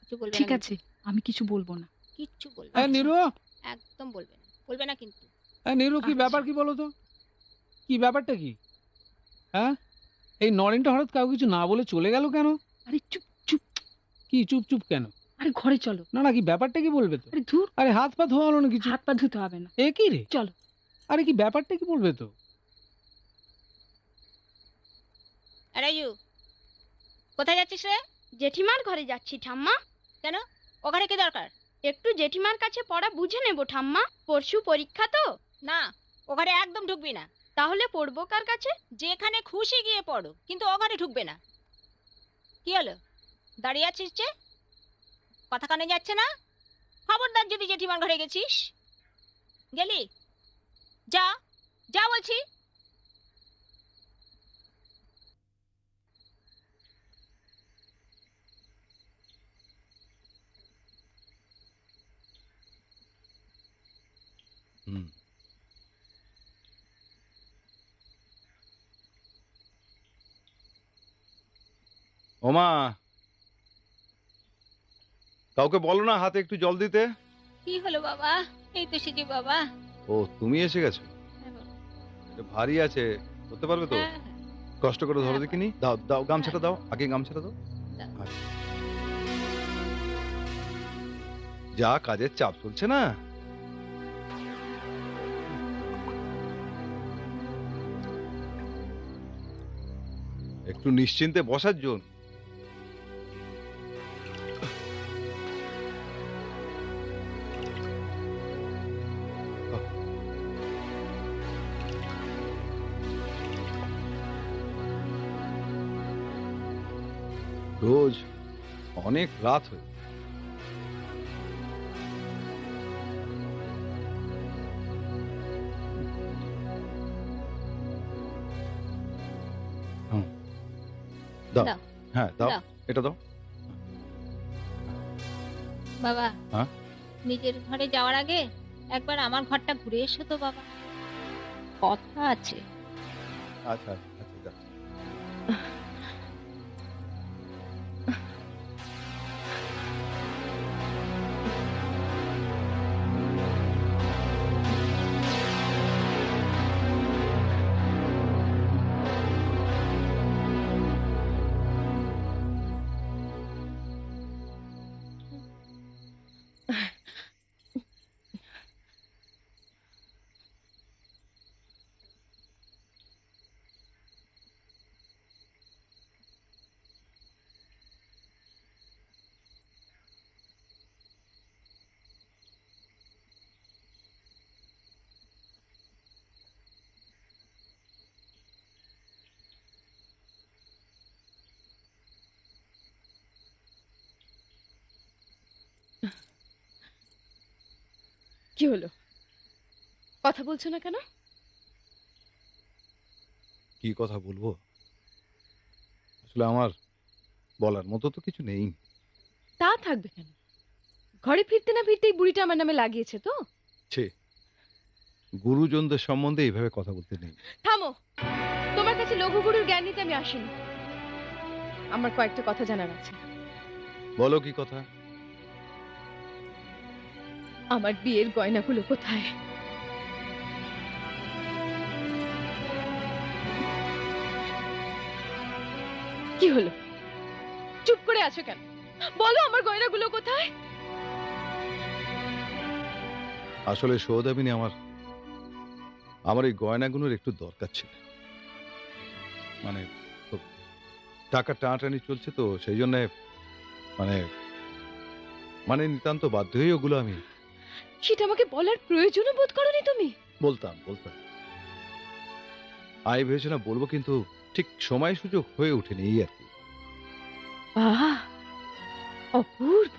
কিছু বলবে না ঠিক কিন্তু। আছে, আমি কিছু বলবো না। কিচ্ছু বলবে না। হ্যাঁ আচ্ছা। নিরু, একদম বলবে না। বলবে না কিন্তু। হ্যাঁ নিরু, কি ব্যাপার আচ্ছা। কি বলো তো? কি ব্যাপারটা কি? হ্যাঁ, এই নরেনটা হঠাৎ কাউকে কিছু না বলে চলে গেল কেন? আরে চুপ, চুপ। কি চুপ চুপ কেন? আরে ঘরে চলো। না না, কি ব্যাপারটা কি বলবে তো? আরে ধুর, আরে হাত পা ধোয়া হলো না কিছু? হাত পা ধুতে হবে না। এ কি রে? চলো। আরে কি ব্যাপারটা কি বলবে তো? আরে ইউ, কোথায় যাচ্ছিস রে? জেঠিমার ঘরে যাচ্ছি ঠাম্মা। কেন? ওখানে কি দরকার? একটু জেঠিমার কাছে পড়া বুঝে নেব ঠাম্মা, পরশু পরীক্ষা তো। না, ওখানে একদম ঢুকবি না। তাহলে পড়বো কার কাছে? যেখানে খুশি গিয়ে পড়ো, কিন্তু ওখানে ঢুকবে না। কি হলো? দাঁড়িয়ে আছিস যে? কথা কানে যাচ্ছে না? খবরদার যদি জেঠিমার ঘরে গেছিস। গেলি? যা, যা বলছি। হুম। ওমা, কাউকে বলো না হাতে একটু জল দিতে। কি হলো বাবা? এই তো সেজি বাবা। ও, তুমি এসে গেছো? হ্যাঁ বাবা। এটা ভারী আছে, করতে পারবে তো? হ্যাঁ, হ্যাঁ, কষ্ট করে ধরো হ্যাঁ, দেখিনি। দাও দাও, গামছাটা হ্যাঁ। দাও, আগে গামছাটা দাও। দাও। আচ্ছা। যা কাজের চাপ চলছে না। একটু নিশ্চিন্তে বসার জন্য। রোজ অনেক রাত হয়ে হুম। দাও। দাও। হ্যাঁ দাও, দাও। এটা দাও। বাবা, হ্যাঁ? নিজের ঘরে যাওয়ার আগে একবার আমার ঘরটা ঘুরে এসো তো বাবা। কথা আছে। আচ্ছা আচ্ছা আচ্ছা, যাচ্ছি। কি হলো? কথা বলছো না কেন? কি কথা বলবো? আসলে আমার বলার মতো তো কিছু নেই। তা থাকবে কেন? ঘরে ফিরতে না ফিরতেই বুড়িটা আমার নামে লাগিয়েছে তো। ছে, গুরুজনদের সম্বন্ধে এইভাবে কথা বলতে নেই। থামো, তোমার কাছে লঘু গুরুর জ্ঞান নিতে আমি আসিনি। আমার কয়েকটা কথা জানার আছে। বলো কি কথা? আমার বিয়ের গয়নাগুলো কোথায়? কি হলো? চুপ করে আছো কেন? বলো আমার গয়নাগুলো কোথায়? আসলে সৌদামিনী, আমার আমার এই গয়নাগুলোর একটু দরকার ছিল। মানে খুব টাকা টানাটানি চলছে তো, সেই জন্য মানে মানে নিতান্ত বাধ্য হয়ে ওগুলো আমি সেটা আমাকে বলার প্রয়োজনও বোধ করোনি তুমি? বলতাম বলতাম আমি ভেবেছিলাম বলবো, কিন্তু ঠিক সময় সুযোগ হয়ে ওঠেনি, এই আর কি। বাহ, অপূর্ব।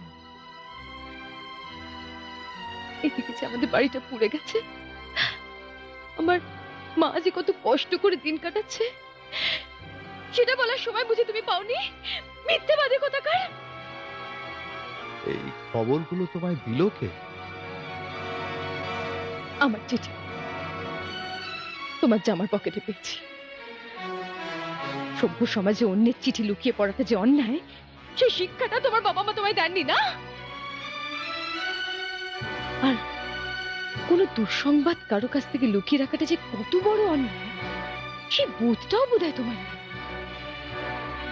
এদিকে যে আমাদের বাড়িটা পুড়ে গেছে, আমার মা যে কত কষ্ট করে দিন কাটাচ্ছে, সেটা বলার সময় বুঝে তুমি পাওনি? মিথ্যেবাদী কোথাকার! এই খবরগুলো তোমায় দিল কে? আমার চিঠি তোমার জামার পকেটে পেয়েছি। সভ্য সমাজে অন্যের চিঠি লুকিয়ে পড়াটা যে অন্যায়, সেই শিক্ষাটা তোমার বাবা মা তোমায় দেননি না? আর কোনো দুঃসংবাদ কারো কাছ থেকে লুকিয়ে রাখাটা যে কত বড় অন্যায়, সেই বোধটাও বোধহয় তোমার নেই।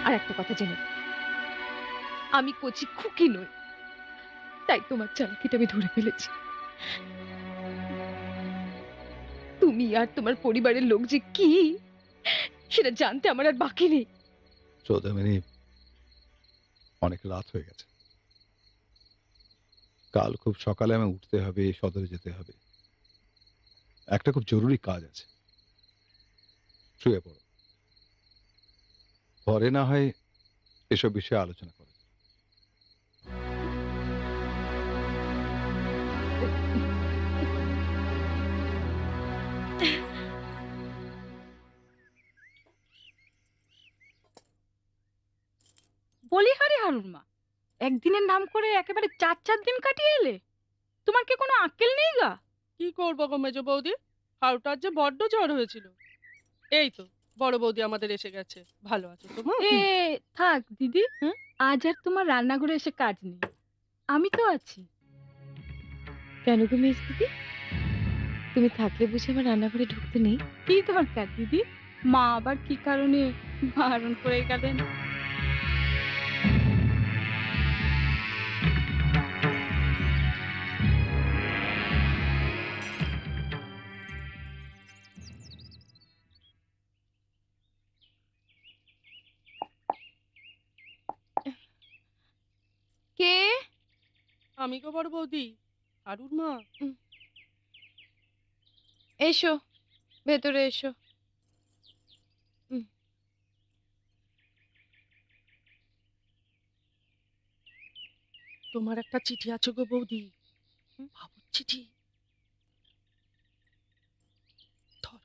আর একটা কথা জেনে নাও, আমি কচি খুকি নই, তাই তোমার চালাকিটা আমি ধরে ফেলেছি। তুমি আর তোমার পরিবারের লোক যে কি সেটা জানতে আমার আর বাকি নেই। সৌদামিনী, অনেক রাত হয়ে গেছে। কাল খুব সকালে আমি উঠতে হবে, সদরে যেতে হবে। একটা খুব জরুরি কাজ আছে। শুয়ে পড়ো, পরে না হয় এসব বিষয়ে আলোচনা করো। বলি হারি হারুর মা, একদিনের নাম করে একেবারে 4 দিন কাটিয়ে এলে। তোমার কি কোনো আক্কেল নেই গা? কি করবো গো মেজো বৌদি, হাউটার যে বড্ড জ্বর হয়েছিল। এই তো বড় বৌদি আমাদের এসে গেছে। ভালো আছো তো মা? এ থাক দিদি, আজ আর তোমার রান্নাঘরে এসে কাজ নেই, আমি তো আছি। কেন গো মেজ দিদি, তুমি থাকলে বুঝি আমার রান্নাঘরে ঢুকতে নেই? কি দরকার দিদি, মা আবার কি কারণে বারণ করে গেলেন? কে? আমি গো বড় বৌদি, হারুর মা। এসো, ভেতরে এসো। তোমার একটা চিঠি আছে গো বৌদি, বাবুর চিঠি। ধর।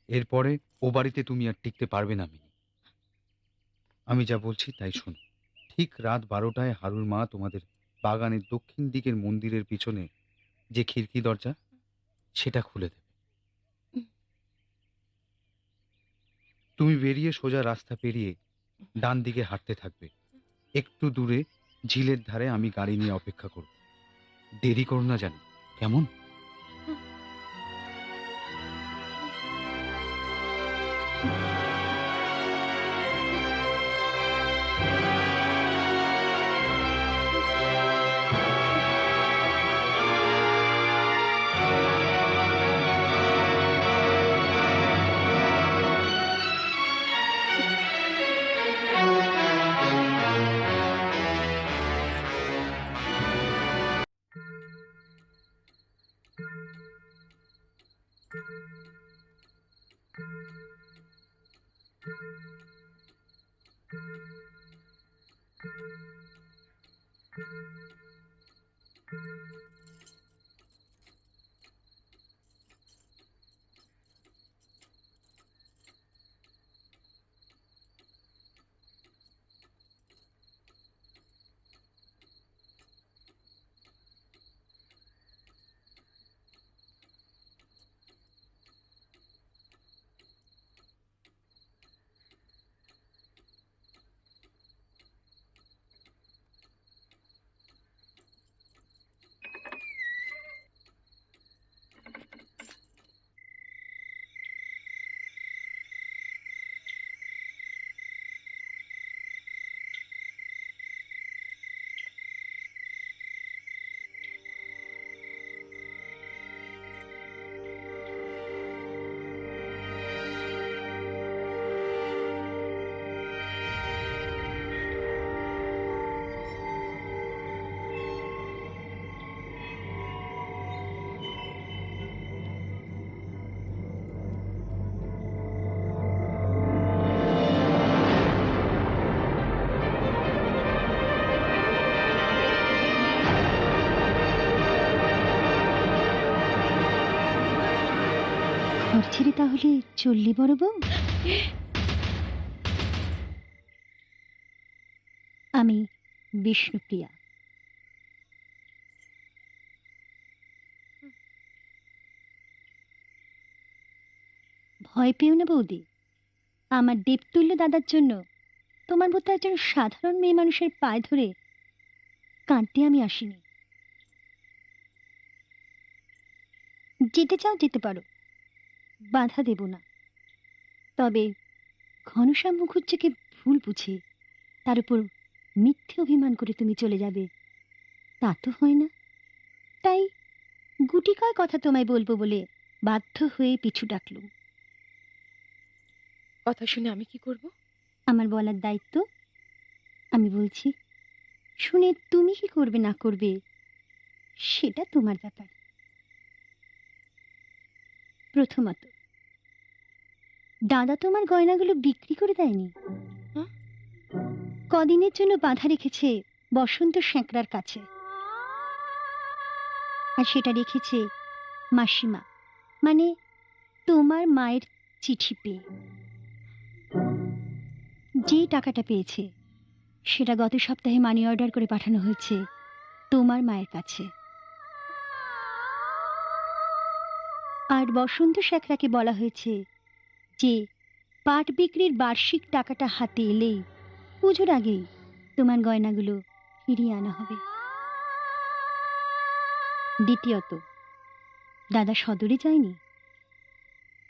এরপরে ও বাড়িতে তুমি আর টিকতে পারবে না মিনি। আমি যা বলছি তাই শোনো। ঠিক রাত 12টায় হারুর মা তোমাদের বাগানের দক্ষিণ দিকের মন্দিরের পিছনে যে খিড়কি দরজা, সেটা খুলে দেবে। তুমি বেরিয়ে সোজা রাস্তা পেরিয়ে ডান দিকে হাঁটতে থাকবে। একটু দূরে ঝিলের ধারে আমি গাড়ি নিয়ে অপেক্ষা করব। দেরি করো না জানো, কেমন? ঘর ছেড়ে তাহলে চললি বড় বউ? আমি বিষ্ণুপ্রিয়া। ভয় পেও না বৌদি, আমার দেবতুল্য দাদার জন্য তোমার মতো একজন সাধারণ মেয়ে মানুষের পায়ে ধরে কাঁদতে আমি আসিনি। যেতে চাও যেতে পারো, বাধা দেব না। তবে ঘনশ্যাম মুখুজ্জেকে ভুল বুঝে তার উপর মিথ্যে অভিমান করে তুমি চলে যাবে, তা তো হয় না। তাই গুটি কয় কথা তোমায় বলবো বলে বাধ্য হয়ে পিছু ডাকলুম। কথা শুনে আমি কি করব? আমার বলার দায়িত্ব আমি বলছি, শুনে তুমি কি করবে না করবে সেটা তোমার ব্যাপার। প্রথমত, দাদা তোমার গয়নাগুলো বিক্রি করে দেয়নি, হ্যাঁ? কদিনের জন্য বাঁধা রেখেছে বসন্ত স্যাঁকড়ার কাছে, আর সেটা রেখেছে মাসিমা, মানে তোমার মায়ের চিঠি পেয়ে। যে টাকাটা পেয়েছে সেটা গত সপ্তাহে মানি অর্ডার করে পাঠানো হয়েছে তোমার মায়ের কাছে। আর বসন্ত স্যাঁকড়াকে বলা হয়েছে যে পাট বিক্রির বার্ষিক টাকাটা হাতে এলেই পুজোর আগেই তোমার গয়নাগুলো ফিরিয়ে আনা হবে। দ্বিতীয়ত, দাদা সদরে যায়নি,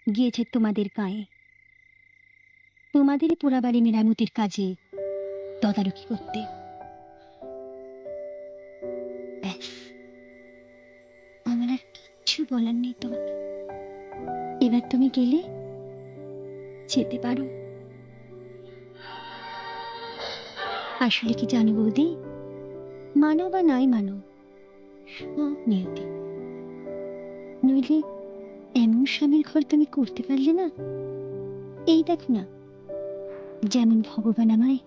গিয়েছে তোমাদের গায়ে, তোমাদেরই পোড়াবাড়ি মেরামতির কাজে তদারকি করতে। ব্যাস, আমার আর কিচ্ছু বলার নেই তোমাকে। এবার তুমি গেলে যেতে পারো। আসলে কি জানো বৌদি, মানো বা নয় মানো, সব নিয়তি। নইলে এমন স্বামীর ঘর তুমি করতে পারলে না। এই দেখো না, যেমন ভগবান আমায়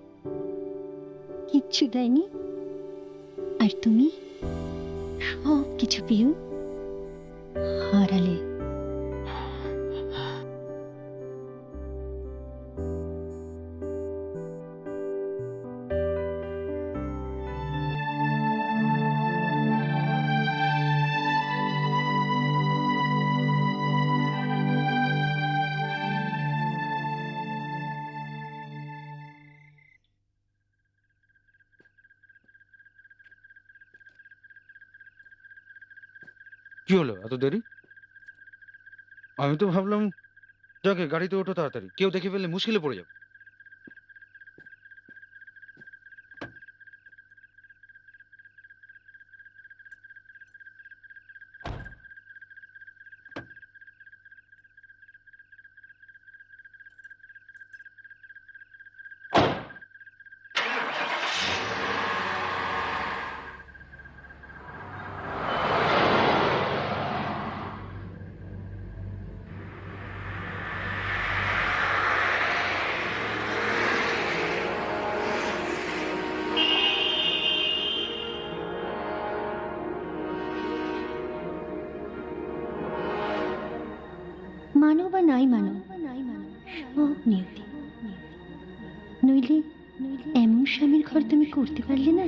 কিচ্ছু দেয়নি, আর তুমি সব কিছু পেয়েও হারালে। কি হলো এত দেরি? আমি তো ভাবলাম যাকে গাড়িতে ওঠো তাড়াতাড়ি, কেউ দেখে ফেললে মুশকিলে পড়ে যাবে। মানো বা নাই মানো, সব নিয়তি। নইলে এমন স্বামীর ঘর তুমি করতে পারলে না।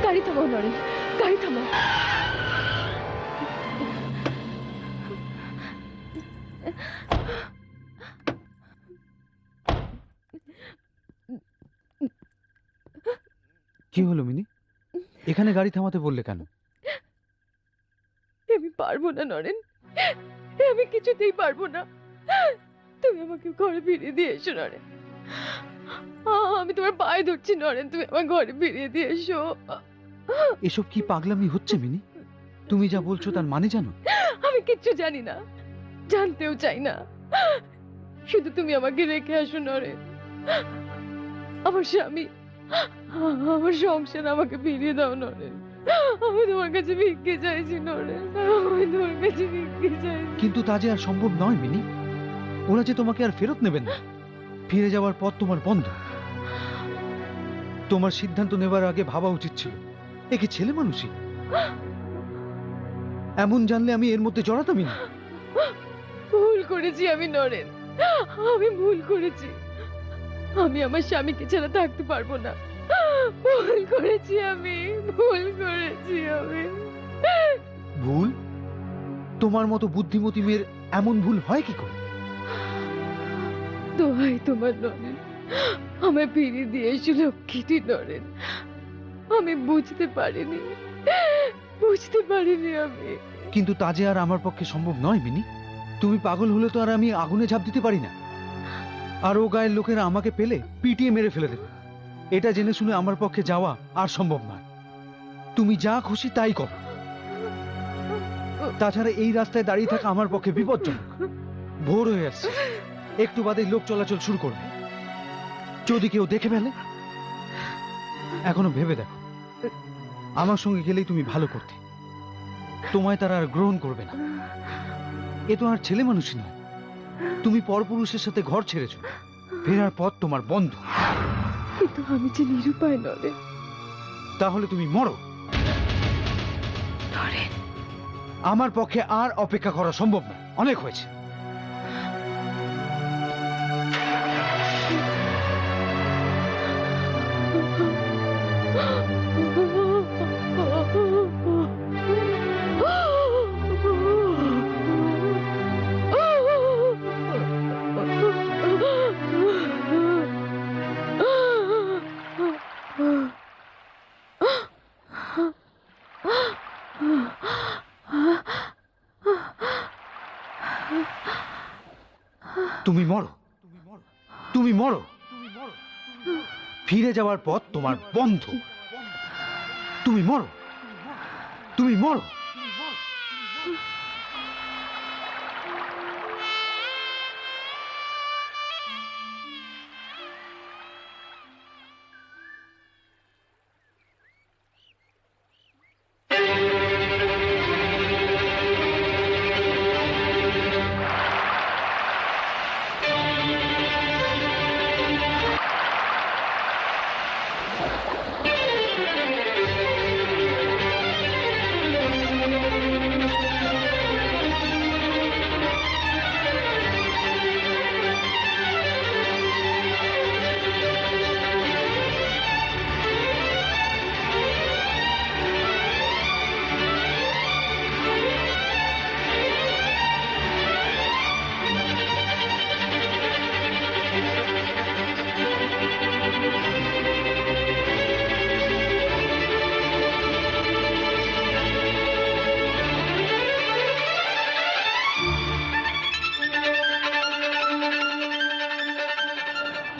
গাড়ি থামাও নরেন, গাড়ি থামাও। কি হলো মিনি? এখানে গাড়ি থামাতে বললে কেন? আমি পারবো না নরেন, আমি কিছুতেই পারবো না। তুমি আমাকে ঘরে ফিরিয়ে দিয়ে এসো নরেন। আমি তোমার পায়ে ধরছি নরেন, তুমি আমার ঘরে ফিরিয়ে দিয়ে এসো। এসব কি পাগলামি হচ্ছে মিনি? তুমি যা বলছো তার মানে জানো? আমি কিচ্ছু জানি না, জানতেও চাই না। শুধু তুমি আমাকে রেখে আসো নরেন। আমার স্বামী, আমার সংসার আমাকে ফিরিয়ে দাও নরেন। আমি তোমার কাছে ভিক্ষে চাইছি নরেন, আমি তোমার কাছে ভিক্ষে চাইছি। কিন্তু তা যে আর সম্ভব নয় মিনি। ওরা যে তোমাকে আর ফেরত নেবেন না। ফিরে যাওয়ার পথ তোমার বন্ধ। তোমার সিদ্ধান্ত নেবার আগে ভাবা উচিত ছিল একে ছেলে মানুষই। এমন জানলে আমি এর মধ্যে জড়াতামই না। ভুল করেছি আমি নরেন, আমি ভুল করেছি। আমি আমার স্বামীকে ছাড়া থাকতে পারবো না। ভুল করেছি আমি, ভুল করেছি আমি। ভুল? তোমার মতো বুদ্ধিমতী মেয়ের এমন ভুল হয় কি করে? দোহাই তোমার নরেন, আমায় ফিরিয়ে দিয়ে এসো লক্ষ্মীটি নরেন। আমি বুঝতে পারিনি, বুঝতে পারিনি আমি। কিন্তু তা যে আর আমার পক্ষে সম্ভব নয় মিনি। তুমি পাগল হলে তো আর আমি আগুনে ঝাঁপ দিতে পারি না। আর ও গায়ের লোকেরা আমাকে পেলে পিটিয়ে মেরে ফেলে দেবে। এটা জেনে শুনে আমার পক্ষে যাওয়া আর সম্ভব নয়। তুমি যা খুশি তাই করো। তাছাড়া এই রাস্তায় দাঁড়িয়ে থাকা আমার পক্ষে বিপজ্জনক। ভোর হয়ে আসছে, একটু বাদেই লোক চলাচল শুরু করবে। যদি কেউ দেখে ফেলে? এখনো ভেবে দেখো, আমার সঙ্গে গেলেই তুমি ভালো করতে। তোমায় তারা আর গ্রহণ করবে না। এ তো আর ছেলে মানুষই নয়। তুমি পরপুরুষের সাথে ঘর ছেড়েছো, ফেরার পথ তোমার বন্ধ। কিন্তু আমি যে নিরুপায় নরেন। তাহলে তুমি মরো। নরেন, আমার পক্ষে আর অপেক্ষা করা সম্ভব না, অনেক হয়েছে। তুমি মরো, তুমি মরো। ফিরে যাওয়ার পথ তোমার বন্ধ। তুমি মরো, তুমি মরো।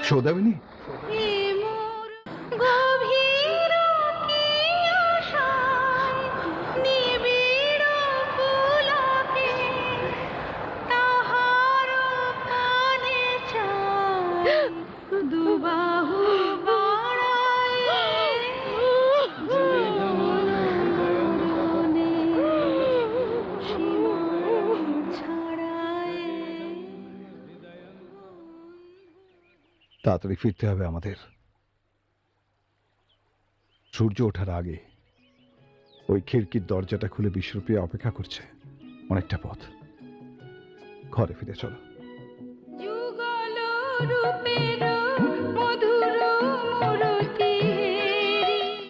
সৌদামিনী, তাড়াতাড়ি ফিরতে হবে আমাদের। সূর্য ওঠার আগে ওই খিড়কির দরজাটা খুলে বিশ্বপ্রিয়া অপেক্ষা করছে। অনেকটা পথ, ঘরে ফিরে চলো। যুগল রূপের